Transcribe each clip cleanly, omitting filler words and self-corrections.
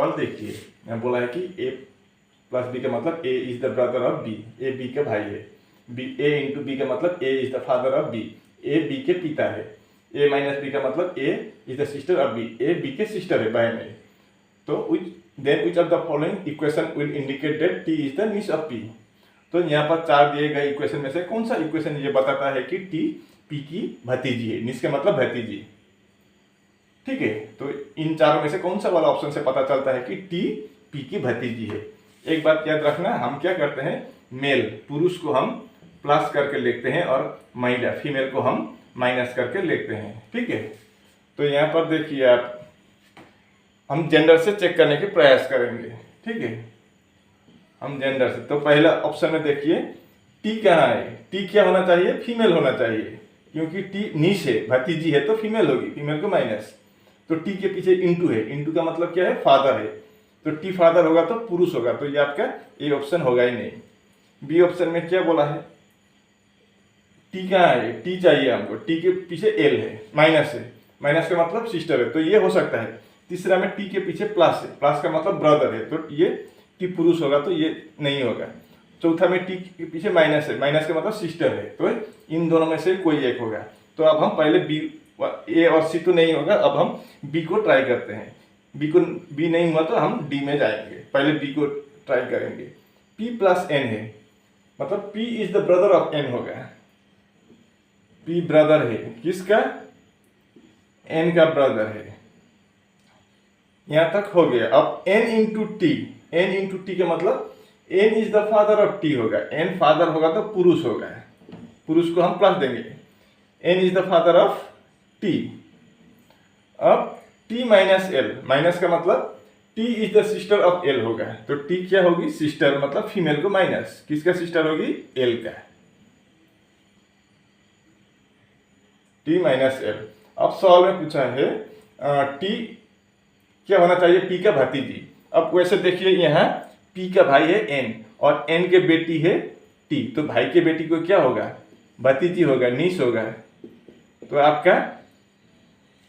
और देखिए यहाँ बोला है कि ए प्लस बी का मतलब A is the brother of B, A B का भाई है, बी ए इंटू बी का मतलब A is the father of B, A B के पिता है, ए माइनस बी का मतलब A is the sister of B, A B के सिस्टर है, बहन है। तो which of the following equation will indicate that T is the niece of P? तो यहाँ पर 4 दिए गए इक्वेशन में से कौन सा इक्वेशन ये बताता है कि T P की भतीजी है, निस का मतलब भतीजी, ठीक है। तो इन चारों में से कौन सा वाला ऑप्शन से पता चलता है कि T P की भतीजी है। एक बात याद रखना, हम क्या करते हैं, मेल पुरुष को हम प्लस करके लिखते हैं और महिला फीमेल को हम माइनस करके लिखते हैं, ठीक है। तो यहाँ पर देखिए आप, हम जेंडर से चेक करने के प्रयास करेंगे, ठीक है। हम जेंडर से, तो पहला ऑप्शन में देखिए टी कहाँ है, टी क्या होना चाहिए, फीमेल होना चाहिए, क्योंकि टी नीच है, भतीजी है तो फीमेल होगी, फीमेल को माइनस। तो टी के पीछे इंटू है, इंटू का मतलब क्या है, फादर है, तो टी फादर होगा तो पुरुष होगा, तो ये आपका ए ऑप्शन होगा ही नहीं। बी ऑप्शन में क्या बोला है, टी कहाँ है, टी चाहिए हमको, टी के पीछे एल है, माइनस है, माइनस का मतलब सिस्टर है, तो ये हो सकता है। तीसरा में टी के पीछे प्लस है, प्लस का मतलब ब्रदर है, तो ये टी पुरुष होगा तो ये नहीं होगा। चौथा में टी के पीछे माइनस है, माइनस का मतलब सिस्टर है, तो इन दोनों में से कोई एक होगा। तो अब हम पहले बी, ए और सी तो नहीं होगा, अब हम बी को ट्राई करते हैं। बी नहीं हुआ तो हम डी में जाएंगे, पहले बी को ट्राई करेंगे। पी प्लस एन है, मतलब P is the brother of N होगा, पी ब्रदर है किसका, एन का ब्रदर है, यहां तक हो गया। अब n into T, N into T का मतलब n is the father of T होगा, n फादर होगा तो पुरुष होगा, पुरुष को हम प्लस देंगे, n is the father of T. अब t माइनस एल, माइनस का मतलब t is the sister of l होगा, तो t क्या होगी, सिस्टर, मतलब फीमेल को माइनस, किसका सिस्टर होगी, l का, t माइनस एल। अब सवाल में पूछा है t क्या होना चाहिए, p का भतीजी। अब वैसे देखिए यहाँ p का भाई है n और n के बेटी है t, तो भाई के बेटी को क्या होगा, भतीजी होगा, नीस होगा। तो आपका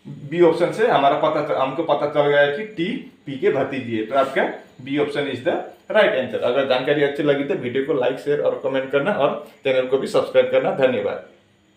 बी ऑप्शन से हमको पता चल गया कि t p के भतीजी है, तो आपका B option is the right answer. अगर जानकारी अच्छी लगी तो वीडियो को लाइक, शेयर और कमेंट करना और चैनल को भी सब्सक्राइब करना। धन्यवाद।